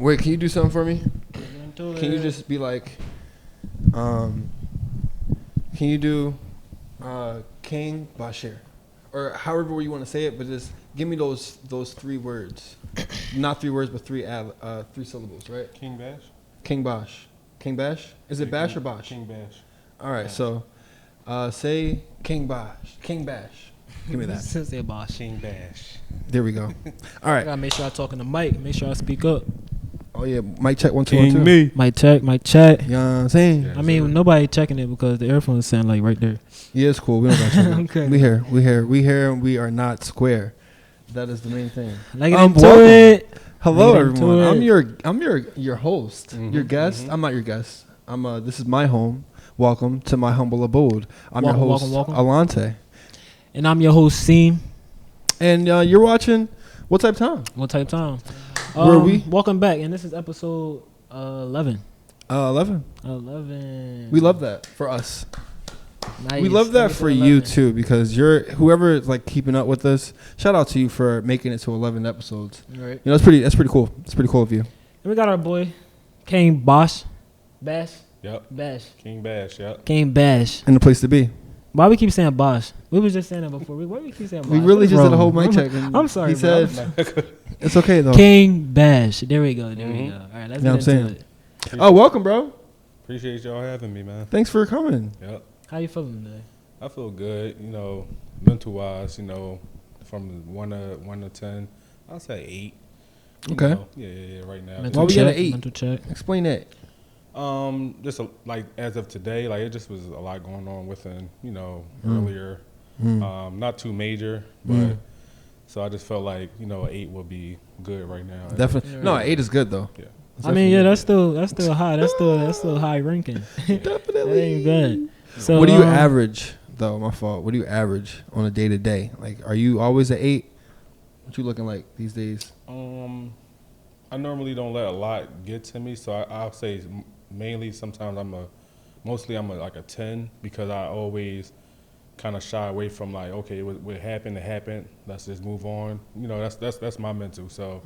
Wait, can you do something for me? Can Can you just be like, can you do King Bashir? Or however you want to say it, but just give me those 3 words. Not 3 words, but 3 syllables, right? King Bash? King Bash. King Bash? Is it Bash or Bosh? King Bash. All right, Bash. so say King Bash. King Bash. Give me that. Say Bosh. King Bash. There we go. All I right. gotta make sure I talk in the mic. Make sure I speak up. Oh, yeah. Mic check 1 2 1 2. me. Mic check. Mic check. You know what I'm saying? Yeah. I mean, nobody checking it because the earphones sound like right there. Yeah, it's cool. We don't got to Okay. We here, and we are not square. That is the main thing. Like into welcome. it. Hello, Get into everyone. it. I'm your host, Mhm, your guest. mhm. I'm not your guest. This is my home. Welcome to my humble abode. I'm Welcome, your host, welcome. Alante, And I'm your host, Seam. and you're watching What Type Time? What type time? Where are we? Welcome back, and this is episode 11. 11. 11. We love that for us. Nice. We love that Make it for you 11. too, because whoever is like keeping up with us. Shout out to you for making it to 11 episodes. Right. You know, that's pretty cool. It's pretty cool of you. And we got our boy, King Bosh. Bash. Yep. Bash. King Bash, yep. King Bash. And the place to be. Why we keep saying Bosh? We was just saying that before. Why we keep saying Bosh? We really What's just did a wrong? whole mic check. And I'm sorry, He bro. said it's okay though. King Bash. There we go. There we Mhm. go. All right, let's You know get what I'm into saying? it. Oh, welcome, bro. Appreciate y'all having me, man. Thanks for coming. Yep. How you feeling today? I feel good, mental wise, from 1 to 10. I'll say 8. You Okay. know, yeah, right now. Mental Why we got check. an 8? Mental check. Explain that. Just like as of today, like it just was a lot going on within, earlier. Not too major, but Mm. so I just felt like, 8 would be good right now. Definitely. Yeah. No, 8 is good though. Yeah. It's I mean, yeah, definitely that's still high. That's still high ranking. good. That Definitely. ain't bad. So What do you average though? My fault. What do you average on a day to day? Like, are you always at 8? What you looking like these days? I normally don't let a lot get to me, so I'll say mainly sometimes mostly I'm like a 10 because I always kind of shy away from like, okay, what happened, it happened. Let's just move on. That's my mental. So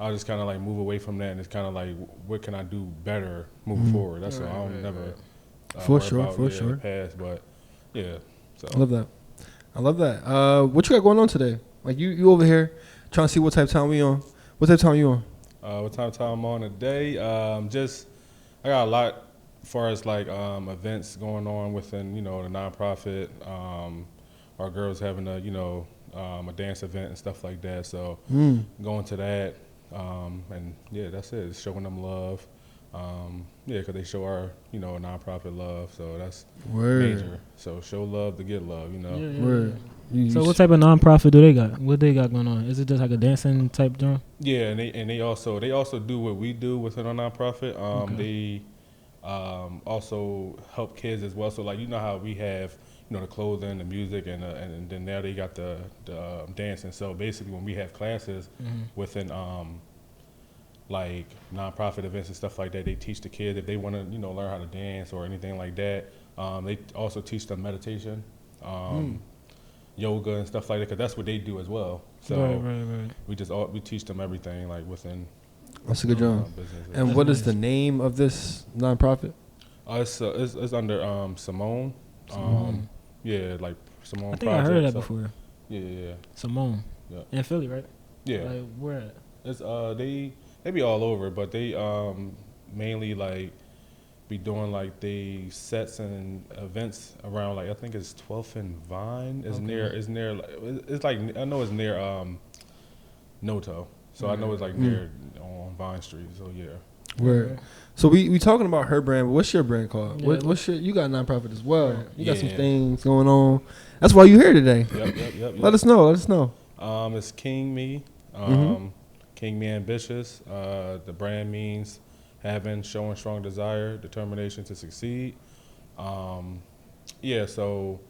I'll just kind of like move away from that, and it's kind of like, what can I do better moving forward? That's all. I don't never For worry sure, about, for the sure. past, but yeah. So I love that. I love that. What you got going on today? Like you over here trying to see what type of time we on. What type of time you on? what time I'm on today? I got a lot as far as like events going on within the nonprofit. Our girls having a dance event and stuff like that. So going to that, and yeah, that's it. It's showing them love. Because they show our nonprofit love. So that's Word. major. So show love to get love. Word. So what type of nonprofit do they got? What they got going on? Is it just like a dancing type joint? Yeah, and they also do what we do within our nonprofit. They also help kids as well. So like how we have the clothing, the music, and then now they got the dancing. So basically, when we have classes within like nonprofit events and stuff like that, they teach the kids if they want to learn how to dance or anything like that. They also teach them meditation. Yoga and stuff like that, because that's what they do as well. So Right. we teach them everything like within That's a good job. business. And what is the name of this nonprofit? It's under Simone. Yeah, like Simone. I think I heard of that so- before. Yeah. Simone. Yeah. In Philly, right? Yeah. Like where at? It's they be all over, but they mainly like be doing like they sets and events around like I think it's 12th and Vine. It's near it's like I know it's near Noto. So I know it's like near on Vine Street. So yeah. Word. So we talking about her brand, but what's your brand called? Yeah. What's your? You got a nonprofit as well. You got some Yeah. things going on. That's why you here today. Yep. Let us know. It's King Me. King Me Ambitious. The brand means showing strong desire, determination to succeed. So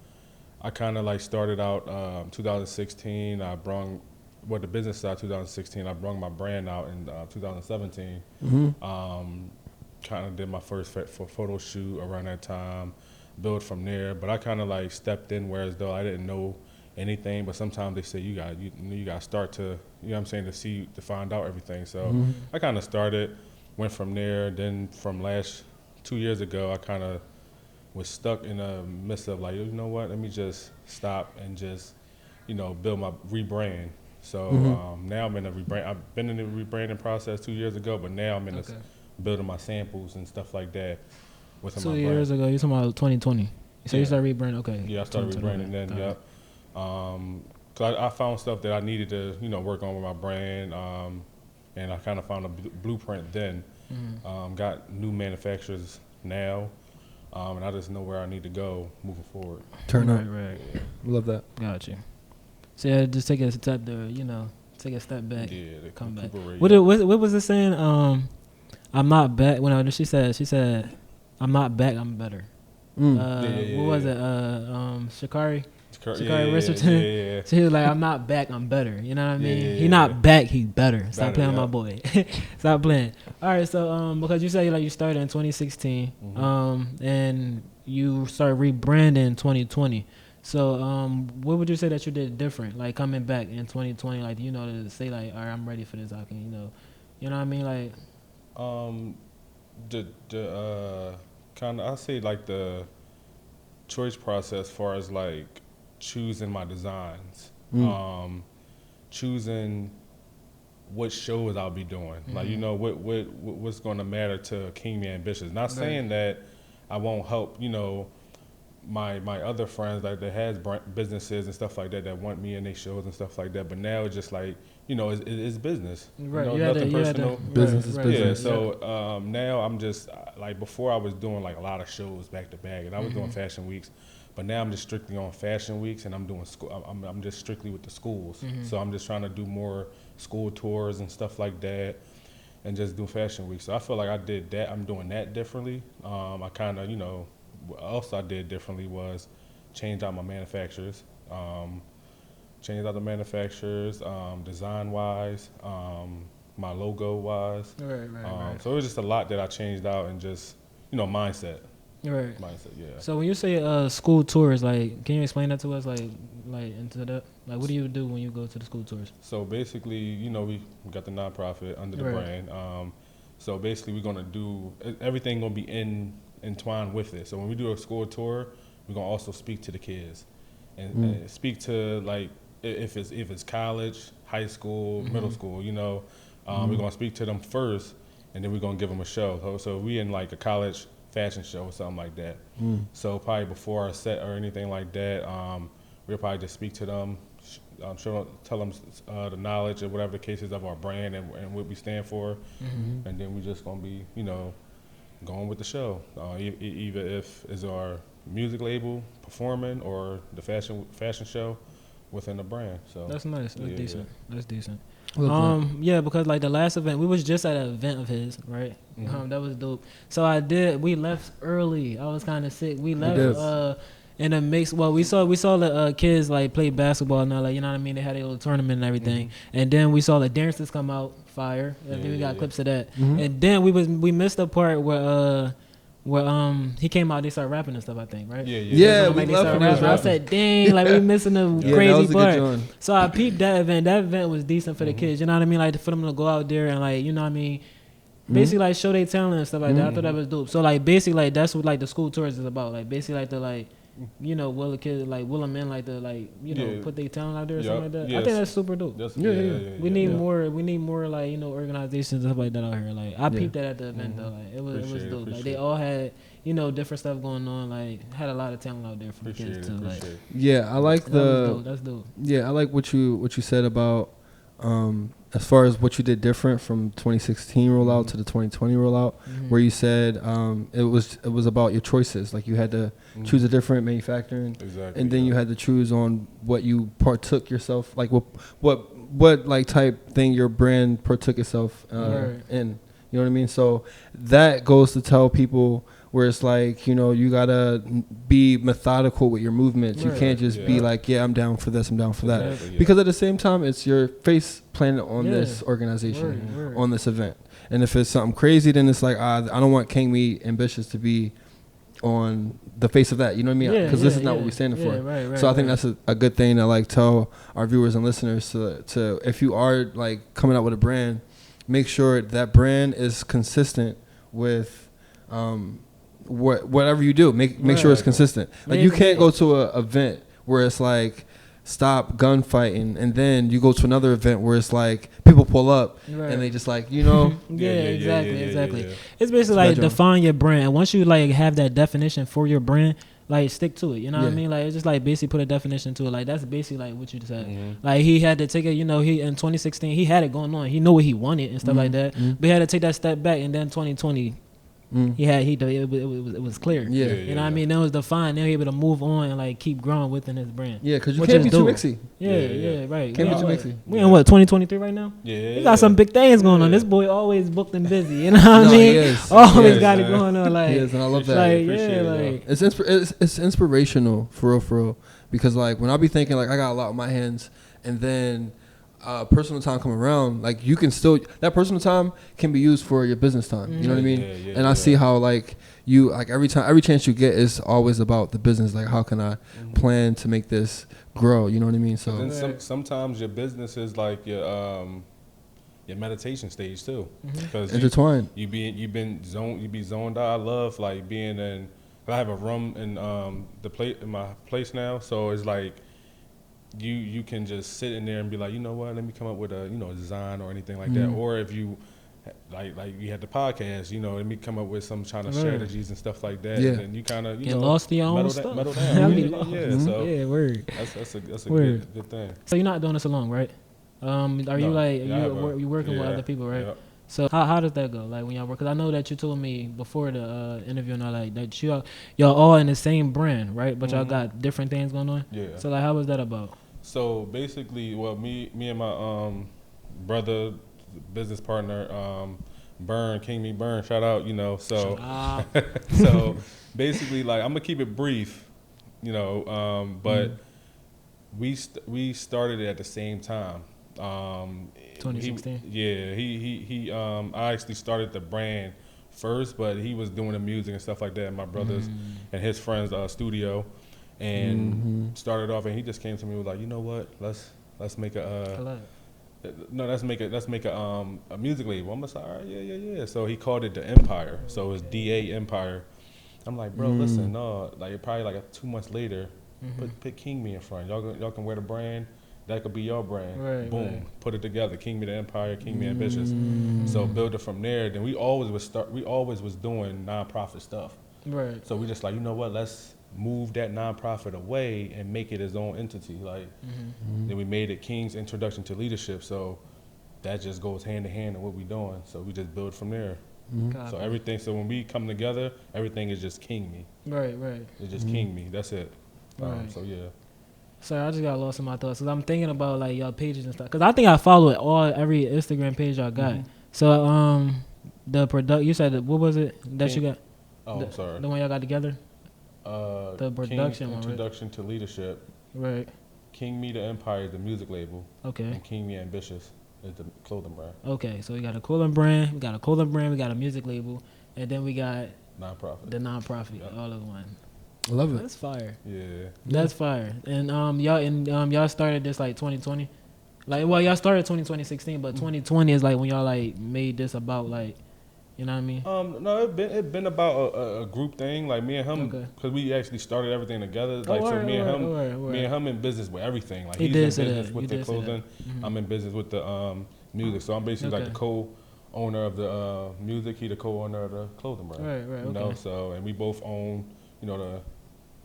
I kind of like started out 2016. The business side 2016. I brung my brand out in 2017. Kind of did my first photo shoot around that time, built from there. But I kind of like stepped in, whereas though I didn't know anything. But sometimes they say you got to start to you know what I'm saying, to find out everything. So Mm-hmm. I kind of started, went from there. Then from 2 years ago, I kind of was stuck in the midst of like, you know what, let me just stop and just, build my rebrand. So Mm-hmm. now I'm in a rebrand. I've been in the rebranding process 2 years ago, but now I'm in Okay. building my samples and stuff like that within 2 my years brand. ago, you talking about 2020. So you Yeah. started rebranding. Okay. Yeah, I started 2020, rebranding then. okay. Yep. Cause I found stuff that I needed to, work on with my brand, and I kind of found a blueprint then. Got new manufacturers now, and I just know where I need to go moving forward. Turn up. Right. Love that. Got you. So yeah, just take a step there. Take a step back. Yeah, the Come back. recuperate, What was it saying? I'm not back. When she said, I'm not back. I'm better. Mm. What was it? Shakari yeah, Richardson. yeah. She was like, I'm not back. I'm better. You know what I mean? Yeah. He not back. He better. Stop Better, playing with yeah. my boy. Stop playing. All right. So because you said like you started in 2016, and you started rebranding in 2020. So what would you say that you did different? Like coming back in 2020, like to say like, all right, I'm ready for this. I can, you know what I mean? Like, The kind of, I say like the choice process, as far as like choosing my designs, choosing what shows I'll be doing. Like what's going to matter to King Me Ambitious. Not saying that I won't help. My other friends like that has businesses and stuff like that want me in their shows and stuff like that. But now it's just like it's business. right? Nothing personal. Business is right, business. Yeah, so now I'm just like, before I was doing like a lot of shows back to back, and I was doing fashion weeks, but now I'm just strictly on fashion weeks, and I'm doing school. I'm just strictly with the schools. So I'm just trying to do more school tours and stuff like that, and just do fashion weeks. So I feel like I did that. I'm doing that differently. I kind of what else I did differently was change out my manufacturers. Changed out the manufacturers, design wise, my logo wise. Right. So it was just a lot that I changed out, and just mindset. Right. Mindset, yeah. So when you say school tours, like, can you explain that to us, like into that? Like, what do you do when you go to the school tours? So basically, we got the nonprofit under the Right. brand. So basically, we're gonna do everything gonna be entwined with it. So when we do a school tour, we're gonna also speak to the kids, and speak to like if it's college, high school, middle school. We're gonna speak to them first, and then we're gonna give them a show. So we in like a college fashion show or something like that. So probably before our set or anything like that, we'll probably just speak to them, tell them the knowledge or whatever the case is of our brand and what we stand for, and then we just gonna be going with the show. Either if it's our music label performing or the fashion show within the brand. So That's nice. That's yeah, decent. That's decent. Love Yeah, because like the last event, we was just at an event of his, right? That was dope. So we left early. I was kind of sick. We left did. in a mix. Well, we saw the kids like play basketball and all, like, you know what I mean. They had a little tournament and everything, and then we saw the dancers come out fire. And then we got clips of that, and then we missed the part where he came out, they started rapping and stuff, I think, right? Yeah, we Like, they love started when he was rapping. I rapping. said, dang, like we missing the Yeah, that crazy was a good part. joint. So I peeped that event. That event was decent for the kids, you know what I mean? Like for them to go out there and like, you know what I mean? Basically like show their talent and stuff like that. I thought that was dope. So like basically like that's what like the school tours is about. Like basically like the like, will the kids like will them in like the like put their talent out there or something like that. I Yes. think that's super dope. We need yeah. more. We need more like organizations and stuff like that out here. Like I Yeah. peeped that at the event though. Like it was Appreciate it, dope. Like appreciate they it. all had different stuff going on. Like had a lot of talent out there for the kids too. Like Appreciate it. Yeah, I like that was dope. That's dope. Yeah, I like what you said about as far as what you did different from 2016 rollout to the 2020 rollout, where you said it was about your choices. Like you had to choose a different manufacturing, Exactly. and then you had to choose on what you partook yourself, like what like type thing your brand partook itself Right. in. You know what I mean? So that goes to tell people where it's like, you gotta be methodical with your movements. You Right. can't just be Yeah. like, yeah, I'm down for this, I'm down for that. Exactly, yeah. Because at the same time, it's your face planet on Yeah. this organization, Word. on this event. And if it's something crazy, then it's like, I don't want King Me Ambitious to be on the face of that. You know what I mean? Yeah, Because this yeah, is not yeah. what we're standing Yeah, for. right, So I think right. that's a good thing to like tell our viewers and listeners to if you are like coming out with a brand, make sure that brand is consistent with whatever you do. Make sure it's Right. consistent. Like Yeah, you can't yeah. go to a event where it's like stop gunfighting, and then you go to another event where it's like people pull up Right. and they just like, you know. Yeah, exactly. yeah. It's basically like Bedroom. define your brand. And once you like have that definition for your brand, like stick to it. You know what I Yeah. mean? Like it's just like basically put a definition to it. Like that's basically like what you said. Mhm. Like he had to take it. You know, he in 2016 he had it going on. He knew what he wanted and stuff like that. Mhm. But he had to take that step back. And then 2020 Mm. it was clear. Yeah. Yeah, You know what I mean? Then it was defined. Then he able to move on and like keep growing within his brand. Yeah, because you Which can't is be too dope. mixy. Yeah, Yeah. right. Can't we be too in what- mixy. We in what 2023 right now? Yeah, He got some big things going on. Yeah. This boy always booked and busy. You know what I No, mean? he is. Always He got is, it man. going on. Like, He is, and I love that. like Appreciate yeah, it, like It's inspirational for real, because like when I be thinking like I got a lot on my hands, and then personal time come around, like you can still that personal time can be used for your business time. You know what I mean? Yeah, And I see how like you like every chance you get is always about the business. Like how can I plan to make this grow? You know what I mean? So Then sometimes your business is like your meditation stage too, because intertwined. you be zoned out. I love like being in. I have a room in in my place now, so it's like you can just sit in there and be like, you know what, let me come up with a a design or anything like that. Or if you like you had the podcast, let me come up with some kind of Right. strategies and stuff like that. Yeah. And then you kind of get lost in your own metal stuff. Metal I down. be Yeah, lost. yeah. So Yeah, word. that's a Word. good thing. So you're not doing this alone, right? Are you No. like Yeah, I have a- you working with yeah, other people, right? yeah. So how does that go? Like when y'all work? Because I know that you told me before the interview and all like that y'all all in the same brand, right? But y'all got different things going on. Yeah. So like how was that about? So basically, well, me and my brother, business partner, King Me Burn, shout out, so Ah, so basically, like I'm gonna keep it brief, but we started it at the same time. 2016. He I actually started the brand first, but he was doing the music and stuff like that. And my brothers and his friends studio, and started off, and he just came to me and was like, you know what, let's make a let's make a music label. I'm just like, all right, yeah. So he called it the Empire. So it was DA Empire. I'm like, bro, listen, no, like probably like 2 months later, put King Me in front. Y'all can wear the brand. That could be your brand. Right, Boom, right. put it together. King Me the Empire, King Me Ambitious. So build it from there. Then we always was doing nonprofit stuff. right. So we just like, you know what, let's move that nonprofit away and make it its own entity. Like then we made it King's Introduction to Leadership. So that just goes hand in hand in what we're doing. So we just build from there. So everything. So when we come together, everything is just King Me. Right. It's just King Me. That's it. Right. So yeah. Sorry, I just got lost in my thoughts because I'm thinking about like y'all pages and stuff. Because I think I follow every Instagram page y'all got. So the product you said what was it that you got? Oh, I'm sorry. The one y'all got together. The production King's one, right? Introduction to Leadership. Right. King Me the Empire is the music label, Okay. and King Me Ambitious is the clothing brand, Okay. So we got a clothing brand. We got a music label, and then we got nonprofit. the nonprofit Yep. all in one. I love it. That's fire. Yeah. That's fire. And y'all started this like 2020. Like y'all started 2016, but 2020 is like when y'all like made this about like, you know what I mean? No, it been about a group thing. Like me and him, Okay. because we actually started everything together. Like so, word, me and him, word. me and him in business with everything. Like He he's did in say business that. with You the did say that. clothing. I'm in business with the music. So I'm basically like Okay. the co-owner of the music. He the co-owner of the clothing brand. Right, You know, okay. so and we both own, the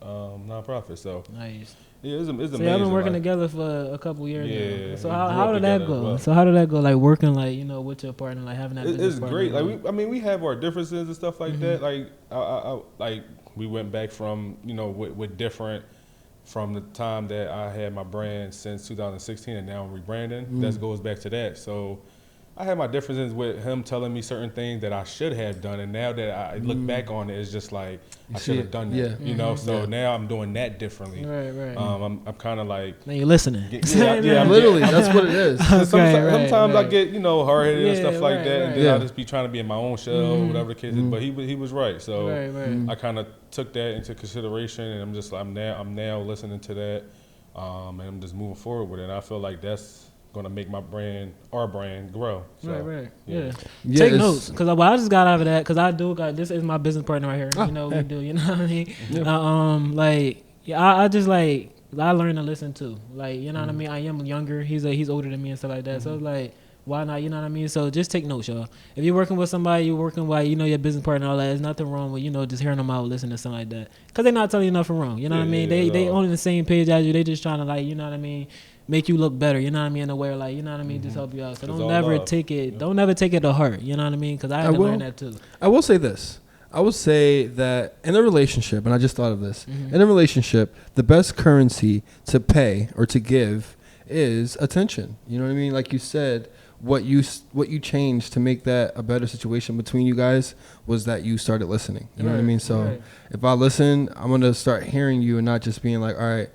nonprofit. So Nice. yeah, it's So amazing. y'all been working like, together for a couple years Yeah, now. So we how grew did up that together as go? well. So how did that go? Like working like with your partner, like having that. It's business partner great. going? Like we have our differences and stuff like that. Like I like we went back from with different from the time that I had my brand since 2016 and now I'm rebranding. That goes back to that. So I had my differences with him telling me certain things that I should have done, and now that I look back on it, it's just like I should have done that. Yeah. You know, so now I'm doing that differently. Right. I'm kind of like. Now you're listening. I'm Literally, that's what it is. Sometimes I get hard headed and Yeah, stuff like right, that, right. and then I'll just be trying to be in my own shell, or whatever the case is. But he was right, so Right. I kind of took that into consideration, and I'm now listening to that, and I'm just moving forward with it. And I feel like that's gonna make our brand grow. So, Right. Yeah. Yeah, Take it's- notes, cause I just got out of that, cause I do got this is my business partner right here. You know we do. You know what I mean? Like I just like I learned to listen too. Like you know what I mean. I am younger. He's older than me and stuff like that. So it's like why not? You know what I mean. So just take notes, y'all. If you're working with somebody, you're working with your business partner and all that. There's nothing wrong with just hearing them out, listening to something like that. Cause they're not telling you nothing wrong. You know what I mean. They on the same page as you. They just trying to you know what I mean. Make you look better, you know what I mean, in a way, like, you know what I mean, just help you out. So don't never take it to heart, you know what I mean, because I had to learn that too. I will say this. I would say that in a relationship, and I just thought of this, in a relationship, the best currency to pay or to give is attention. You know what I mean? Like you said, what you changed to make that a better situation between you guys was that you started listening. You know what I mean? So if I listen, I'm going to start hearing you and not just being like, all right,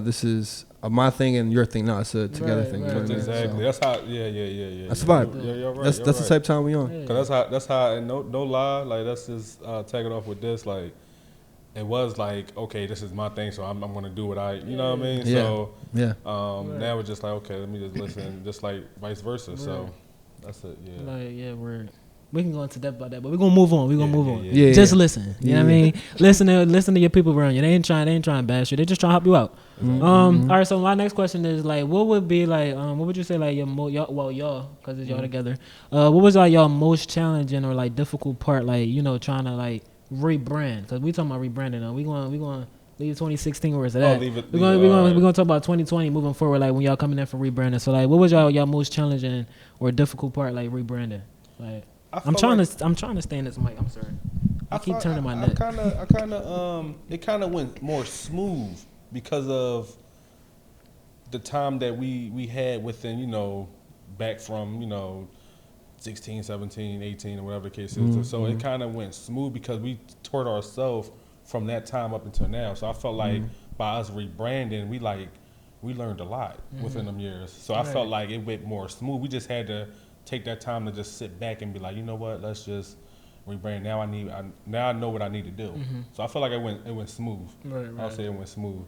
this is my thing and your thing. No, it's a together thing. You know what I mean? Exactly. So That's how. Yeah. that's the vibe. You're right. That's the type of time we on. Yeah. Cause that's how. And no lie. Like let's just tag it off with this. Like it was like okay, this is my thing, so I'm gonna do what you know what I mean. Yeah. So Yeah. now it's just like okay, let me just listen, just like vice versa. So that's it. Yeah. We can go into depth about that, but we're gonna move on. Yeah. Just listen. You know what I mean? Listen to your people around you. They ain't trying to bash you. They just trying to help you out. All right. So my next question is like, what would be like, what would you say like y'all, because it's y'all together. What was like y'all most challenging or like difficult part, like trying to like rebrand? Because we talking about rebranding now. We going leave 2016 where it's at. We're gonna talk about 2020 moving forward, like when y'all coming in for rebranding. So like, what was y'all most challenging or difficult part, like rebranding? Like, I'm trying to stay in this mic. I'm sorry. I keep turning my neck. It kind of went more smooth because of the time that we had within, back from, 16, 17, 18, or whatever the case is. So it kind of went smooth because we taught ourselves from that time up until now. So I felt like by us rebranding, we learned a lot within them years. So I felt like it went more smooth. We just had to take that time to just sit back and be like, you know what, let's just rebrand. Now I know what I need to do. So I feel like it went smooth. Right. I'll say it went smooth.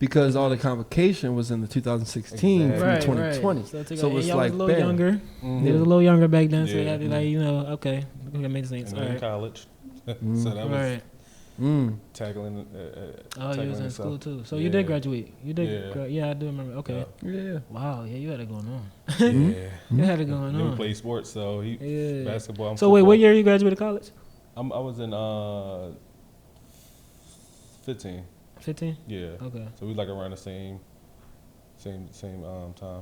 Because all the complication was in the 2016 Exactly. from 2020. So it's y'all like, was a little bam. younger. They was a little younger back then, so you Yeah. had to okay, that makes sense. And All then in right. college. So that was Right. tackling. Oh, you was in itself. school too. So you Yeah. did graduate. You did. Yeah. Yeah, I do remember. Okay. Yeah. Wow. Yeah, you had it going on. Yeah. You had it going Then we on. played sports, so Yeah. basketball. I'm So wait, football. what year you graduated college? I was in 15. 15. Yeah. Okay. So we like around the same time.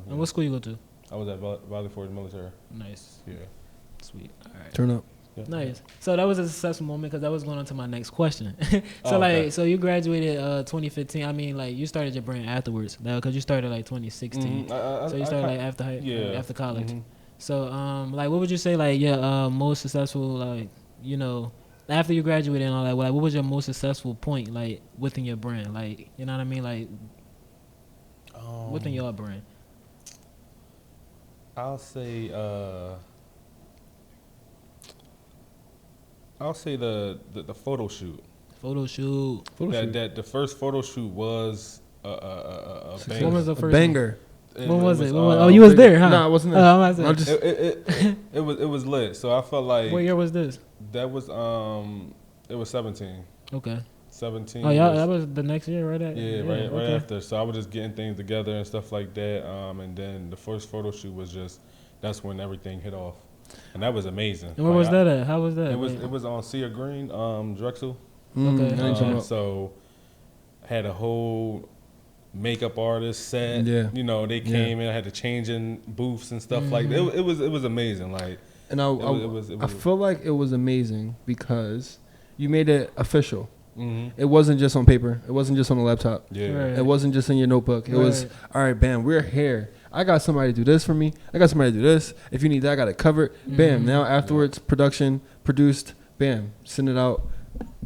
And what school you go to? I was at Valley Forge Military. Nice. Yeah. Sweet. All right. Turn up. Yeah. Nice. So that was a successful moment because that was going on to my next question. Oh, okay. so you graduated 2015. I mean, like you started your brand afterwards, because you started like 2016. So you started like after after college. Mhm. So like, what would you say like your most successful like after you graduated and all that? Like, what was your most successful point like within your brand? Like, you know what I mean? Like within your brand. I'll say the photo shoot. Photo shoot. That the first photo shoot was a banger. What was the first banger. When was it? Oh, you was there, huh? No, I wasn't Oh, there. I'm about to say. It was lit. So I felt like What year was this? that was it was 17. Okay. 17. Oh, yeah, that was the next year, right? Right okay. after. So I was just getting things together and stuff like that. And then the first photo shoot was that's when everything hit off, and that was amazing. And where was that at? How was that? It was on Cedar Green, Drexel. Okay. So had a whole makeup artist set. Yeah. They came in. I had to change in booths and stuff like that. It was amazing. Like, And I I feel like it was amazing because you made it official. Mm-hmm. It wasn't just on paper. It wasn't just on the laptop. Yeah. Right. It wasn't just in your notebook. It was, all right, bam, we're here. I got somebody to do this for me. I got somebody to do this. If you need that, I got it covered. Bam. Now afterwards, production, produced. Bam. Send it out.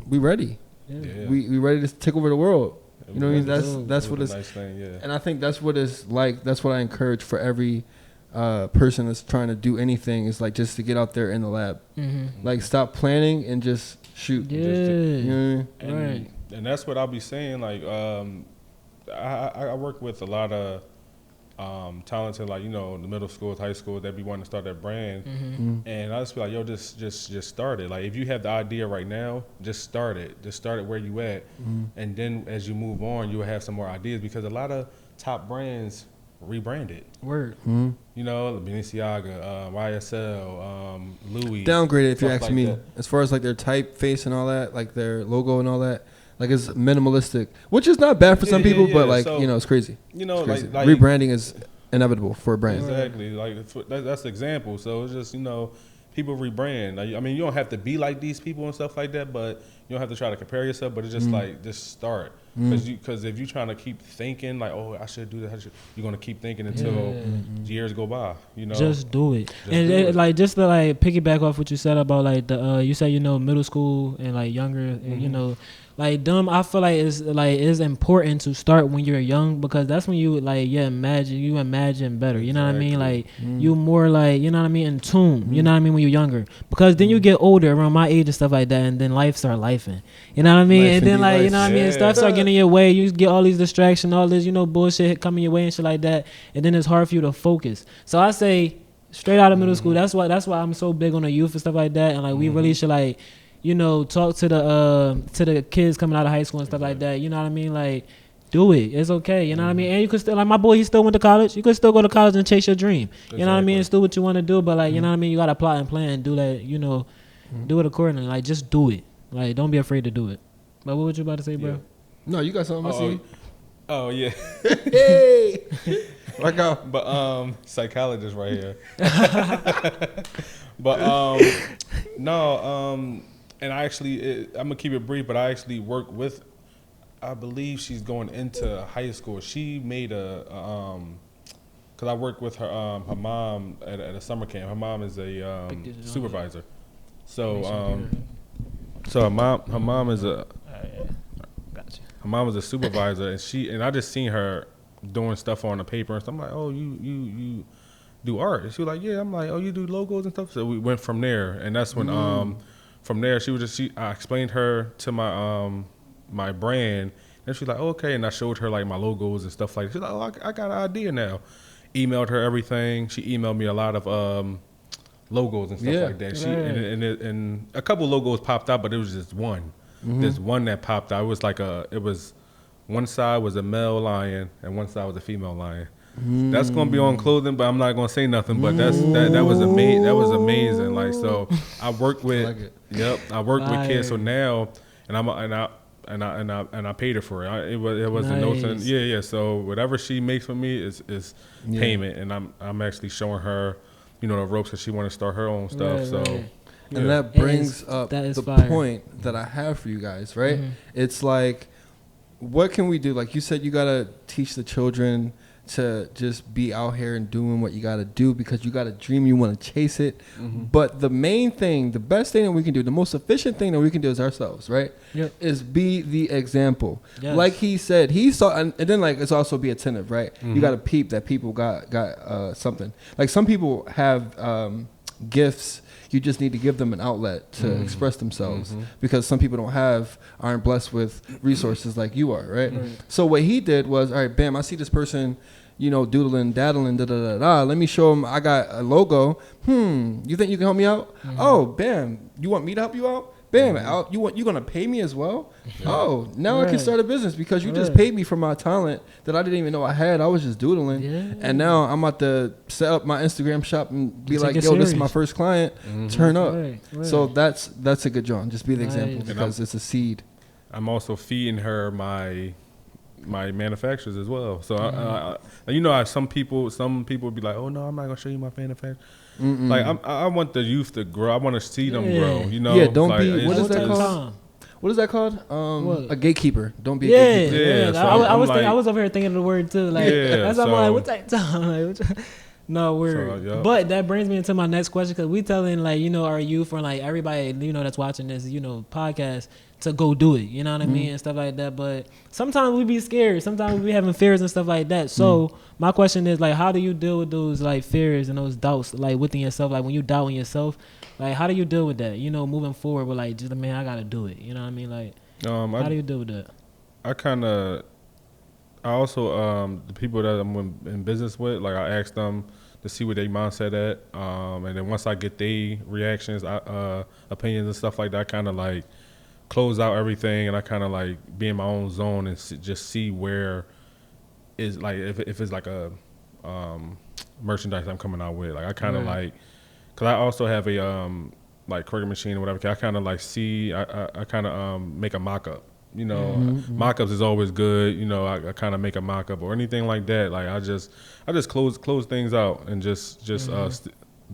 We ready. Yeah. We ready to take over the world. You know what I mean? That's what it's it's. a nice thing, yeah. And I think that's what it's like. That's what I encourage for every person that's trying to do anything, is like just to get out there in the lab. Like stop planning and just shoot. Yeah. You know what I mean? Right. And that's what I'll be saying. Like, I work with a lot of talented, like, you know, the middle schools, high schools that be wanting to start their brand. And I just be like, yo, just start it. Like, if you have the idea right now, just start it. Just start it where you at. And then as you move on, you'll have some more ideas, because a lot of top brands rebranded. Word. You know, Balenciaga, YSL, Louis. Downgraded, if you stuff ask like me, that. as far as like their typeface and all that, like their logo and all that. Like it's minimalistic, which is not bad for some people, but like, so, you know, it's crazy. You know, Crazy. like Rebranding is inevitable for a brand. exactly. Like that's the example. So it's just, you know, people rebrand. Like, I mean, you don't have to be like these people and stuff like that, but you don't have to try to compare yourself. But it's just like, just start. Because if you're trying to keep thinking like, oh, I should do that, you're gonna keep thinking until years go by. You know, Just do it. Just And do it, it. like, just to like piggyback off what you said about like the you said, you know, middle school and like younger, you know, like them. I feel like it's important to start when you're young, because that's when you like imagine better. You know what I mean? Like you more like, you know what I mean, in tune. You know what I mean, when you're younger, because then you get older around my age and stuff like that, and then life start lifing. You know what I mean? Life And then indeed, like, you life. know what I mean, Yeah. stuff start getting in your way. You get all these distractions, all this, you know, bullshit coming your way and shit like that, and then it's hard for you to focus. So I say, straight out of middle school, that's why I'm so big on the youth and stuff like that, and like we really should like, you know, talk to the kids coming out of high school and stuff like that. You know what I mean? Like, do it. It's okay. You know what I mean? And you could still, like my boy, he still went to college. You could still go to college and chase your dream. You know what I mean? Exactly. And still what you want to do, but like, you know what I mean? You got to plot and plan and do that, you know, do it accordingly. Like, just do it. Like, don't be afraid to do it. But what were you about to say, bro? Yeah. No, you got something. I see. Oh yeah. Hey, work out. But psychologist right here. But no, and I actually I'm gonna keep it brief, but I actually work with, I believe she's going into high school. She made because I work with her mom at a summer camp. Her mom is a supervisor. So so her mom is a her mom was a supervisor, and I just seen her doing stuff on the paper and stuff. I'm like, oh, you do art? And she was like, yeah. I'm like, oh, you do logos and stuff. So we went from there, and that's when from there I explained her to my brand, and she's like, oh, okay. And I showed her like my logos and stuff like that. She's like, oh, I got an idea now. Emailed her everything. She emailed me a lot of logos and stuff like that. And a couple logos popped out, but it was just one. There's one that popped out. It was like it was one side was a male lion and one side was a female lion. That's gonna be on clothing, but I'm not gonna say nothing. But that was amazing. That was amazing. Like, so I work with I work with kids. So now, and I paid her for it. It wasn't no sense. Yeah. So whatever she makes for me is payment, and I'm actually showing her, you know, the ropes because she want to start her own stuff. Right, so. right. Yeah. And that brings up that is the fire. point that I have for you guys, right? It's like, what can we do? Like you said, you got to teach the children to just be out here and doing what you got to do, because you got a dream, you want to chase it. But the main thing, the best thing that we can do, the most efficient thing that we can do is ourselves, right? Yep. Is be the example. Yes. Like he said, he saw, and then like it's also be attentive, right? You got to peep that people got something. Like some people have gifts. You just need to give them an outlet to express themselves, because some people aren't blessed with resources like you are, right? So what he did was, all right, bam, I see this person, you know, doodling, daddling, da-da-da-da. Let me show him I got a logo. You think you can help me out? Oh, bam, you want me to help you out? Bam, you're going to pay me as well? Oh, now I can start a business because you just paid me for my talent that I didn't even know I had. I was just doodling. Yeah. And now I'm about to set up my Instagram shop and be You like, take yo, it this is my serious. first client. Turn up. Right. So that's a good job. Just be the example, Nice. because it's a seed. I'm also feeding her my manufacturers as well. So I you know, some people would be like, oh no, I'm not gonna show you my manufacturer. Like I want the youth to grow. I want to see them grow. You know, Yeah, don't like, be- it's what is just- that Take called? time. what is that called? What? A gatekeeper. Don't be a Yeah, gatekeeper. Yeah, yeah. so I I'm was like- thinking, I was over here thinking of the word too. Like, Yeah, that's why I'm so- like, what's that? Like, what no word. So, yeah. But that brings me into my next question because we telling like our youth or like everybody that's watching this podcast to go do it. You know what I mean and stuff like that. But sometimes we be scared. Sometimes we be having fears and stuff like that. So my question is like, how do you deal with those like fears and those doubts like within yourself? Like when you doubt in yourself, like how do you deal with that? Moving forward with like just man, I gotta do it. You know what I mean? Like how do you deal with that? I also the people that I'm in business with, like I ask them to see what their mindset at, and then once I get their reactions, opinions and stuff like that, I kind of like close out everything, and I kind of like be in my own zone and just see where is like if it's like a merchandise I'm coming out with, like I kind of like, cause I also have a like Cricut machine or whatever. I kind of like see I kind of make a mock up. Mock-ups is always good. I kind of make a mock-up or anything like that. Like I just close things out and just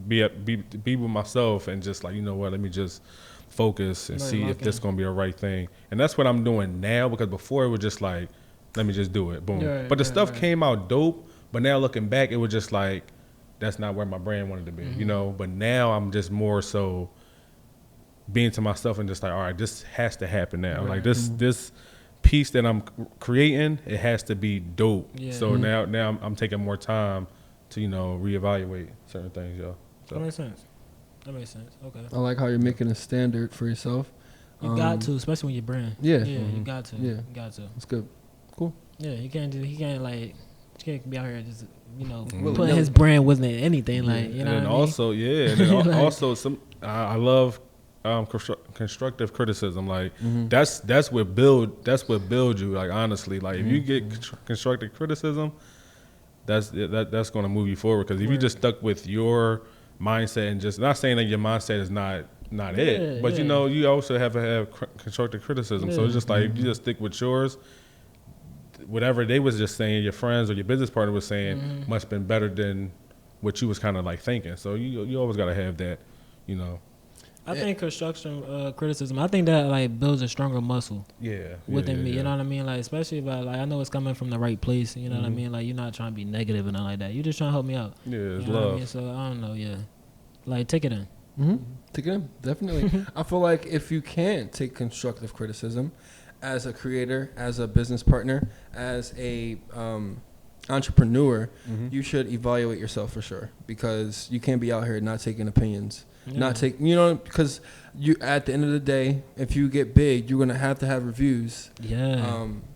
be with myself and just like, let me just focus and see if this gonna be the right thing. And that's what I'm doing now, because before it was just like, let me just do it, boom. But the stuff came out dope. But now looking back, it was just like, that's not where my brand wanted to be, But now I'm just more so being to myself and just like, all right, this has to happen now. Like this piece that I'm creating, it has to be dope. Yeah. So now I'm taking more time to reevaluate certain things, yo. So. That makes sense. Okay. I like how you're making a standard for yourself. You got to, especially when you're brand. Yeah. Yeah, you got to. Yeah. You got to. That's good. Cool. Yeah, he can't be out here just putting his brand wasn't anything like and then also some I love constructive criticism. Like that's what build you. Like honestly, like if you get constructive criticism, that's going to move you forward. Because if you just stuck with your mindset and just not saying that your mindset is not it, but you also have to have constructive criticism. So it's just like if you just stick with yours, whatever they was just saying, your friends or your business partner was saying must have been better than what you was kind of like thinking. So you always got to have that, I think construction criticism, I think that like builds a stronger muscle within me. You know what I mean? Like especially about like I know it's coming from the right place. You know what I mean? Like you're not trying to be negative and nothing like that. You're just trying to help me out. Yeah, it's you know love. What I mean? So I don't know. Yeah, like take it in. Take it in, definitely. I feel like if you can take constructive criticism as a creator, as a business partner, as a entrepreneur, you should evaluate yourself for sure, because you can't be out here not taking opinions. Because you at the end of the day, if you get big, you're gonna have to have reviews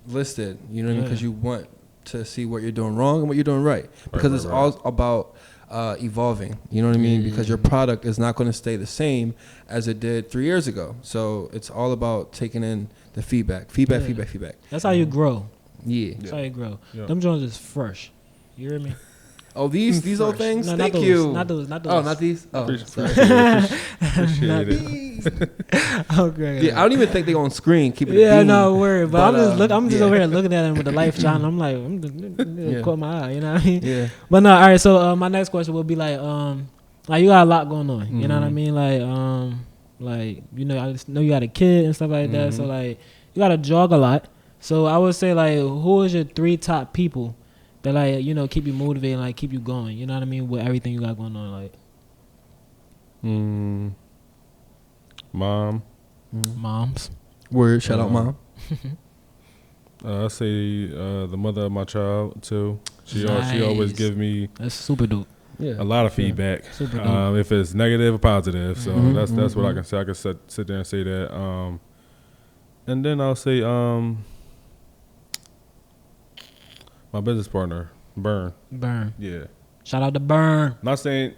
listed. You know what I mean? Because you want to see what you're doing wrong and what you're doing right. Because it's all about evolving. You know what I mean? Because your product is not going to stay the same as it did 3 years ago. So it's all about taking in the feedback. That's how you grow. Yeah. That's how you grow. Them joints is fresh. You hear me? Oh, these old things? No, Thank not you. those, not those. Oh, not these? Oh, sorry. Appreciate it. Okay. Yeah, I don't even think they on screen. Keep it Yeah, beam. no worry. But I'm just yeah. over here looking at them with the life shine. I'm like, caught my eye. You know what I mean? Yeah. But no, all right. So my next question will be like you got a lot going on. You know what I mean? I just know you got a kid and stuff like that. So like you got to jog a lot. So I would say like, who is your 3 top people that like keep you motivated, like keep you going? You know what I mean? With everything you got going on, like. Mom. Moms. Word. Shout out, mom. I say the mother of my child too. She Nice. always give me That's super dope. Yeah. a lot of feedback, Super dope. if it's negative or positive. So that's what I can say. I can sit there and say that. And then I'll say my business partner, Burn. Yeah. Shout out to Burn. Not saying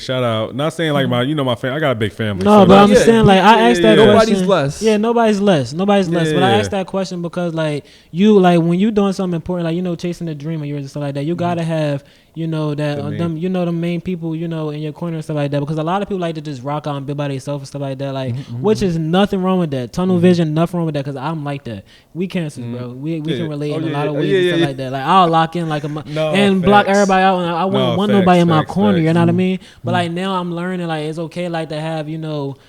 shout out. Not saying like my family. I got a big family. No, so but I'm Yeah. saying like I asked that Nobody's question. less. Yeah, nobody's less. But I Yeah. asked that question because like you like when you doing something important, like chasing a dream of yours and stuff like that, you gotta have that the main people in your corner and stuff like that, because a lot of people like to just rock out and be by themselves and stuff like that, like which is nothing wrong with that. Tunnel vision, nothing wrong with that, because I'm like that. We cancers, bro. We can relate in a lot of ways and stuff like that. Like I'll lock in like and block facts. everybody out, and I wouldn't want facts, nobody in my facts, corner. You facts. know what I mean? But like now I'm learning like it's okay like to have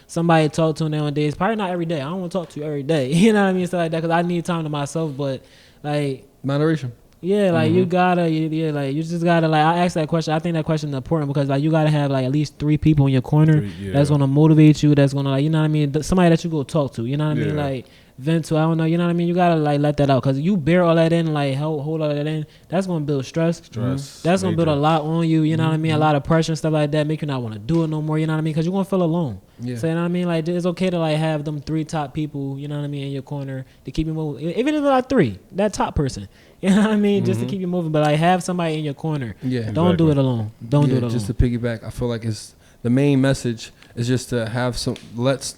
somebody to talk to nowadays. Probably not every day. I don't want to talk to you every day. You know what I mean? Stuff like that because I need time to myself. But like Moderation. yeah, like you gotta, like you just gotta, like I asked that question. I think that question is important because like you gotta have like at least 3 people in your corner that's gonna motivate you. That's gonna like you know what I mean. Somebody that you go talk to. You know what I mean? Like vent to. I don't know. You know what I mean? You gotta like let that out because you bear all that in, like hold all that in. That's gonna build stress. That's gonna build a lot on you. You know what I mean? A lot of pressure and stuff like that. Make you not want to do it no more. You know what I mean? Because you're gonna feel alone. Yeah. So you know what I mean? Like it's okay to like have them 3 top people. You know what I mean in your corner to keep you moving. Even if it's like 3, that top person. You know what I mean? Just to keep you moving. But like have somebody in your corner. Yeah. Don't do it alone. Don't do it alone. Just to piggyback, I feel like it's the main message is just to have let's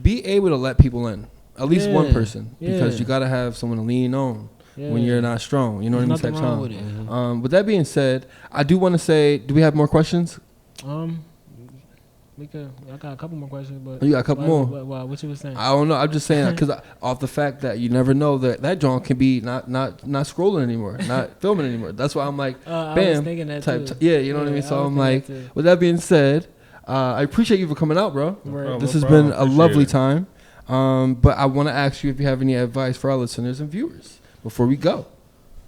be able to let people in. At least one person. Because you gotta have someone to lean on when you're not strong. You know what I mean? Nothing wrong with it. With that being said, I do want to say, do we have more questions? I got a couple more questions, but You got a couple more? What you was saying? I don't know. I'm just saying because off the fact that you never know that John can be not scrolling anymore, not filming anymore. That's why I'm like, I was bam, thinking that type. too. Yeah, you know what I mean. So I'm like, thinking that too. with that being said, I appreciate you for coming out, bro. Word. This No has problem. been a Appreciate lovely it. time. But I want to ask you if you have any advice for our listeners and viewers before we go.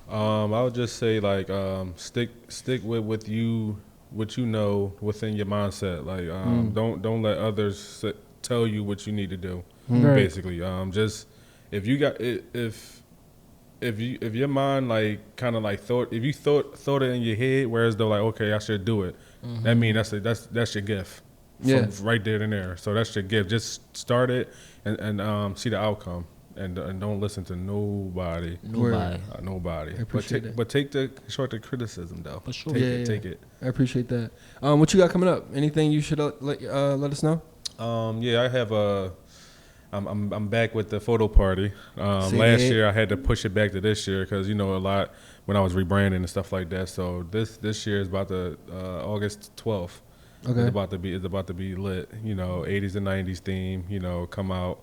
I would just say like stick with what you know within your mindset. Like don't let others tell you what you need to do. Right. Basically, just if you got if your mind like kind of like thought it in your head, whereas though like okay I should do it. That mean that's your gift. Yeah. From right there and there. So that's your gift. Just start it and see the outcome. And don't listen to nobody. Nobody. I appreciate it. But take the constructive criticism though. For sure. Take it. I appreciate that. What you got coming up? Anything you should let us know? Yeah, I have I'm back with the photo party. Last year I had to push it back to this year because a lot when I was rebranding and stuff like that. So this year is about to August 12th. Okay. It's about to be lit. 80s and 90s theme. Come out.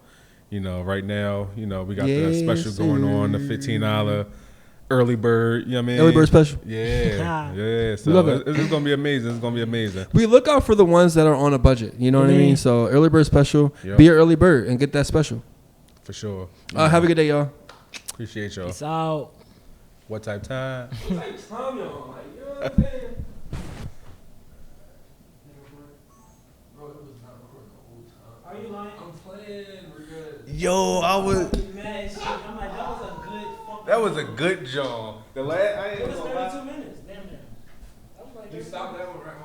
Right now, we got the special going on, the $15 early bird. You know what I mean? Early bird special. Yeah. So love it. It's gonna be amazing. We look out for the ones that are on a budget. You know what I mean? So early bird special. Yep. Be an early bird and get that special. For sure. Have a good day, y'all. Appreciate y'all. Peace out. What type time? What type time y'all? Like, you know what I'm saying? Are you lying? I'm playing. We're good. Yo, I was. Mad shit. I'm like, that was a good fucking. That was a good John. The last. I ain't It was gonna lie. 32 minutes. Damn. You stopped that one right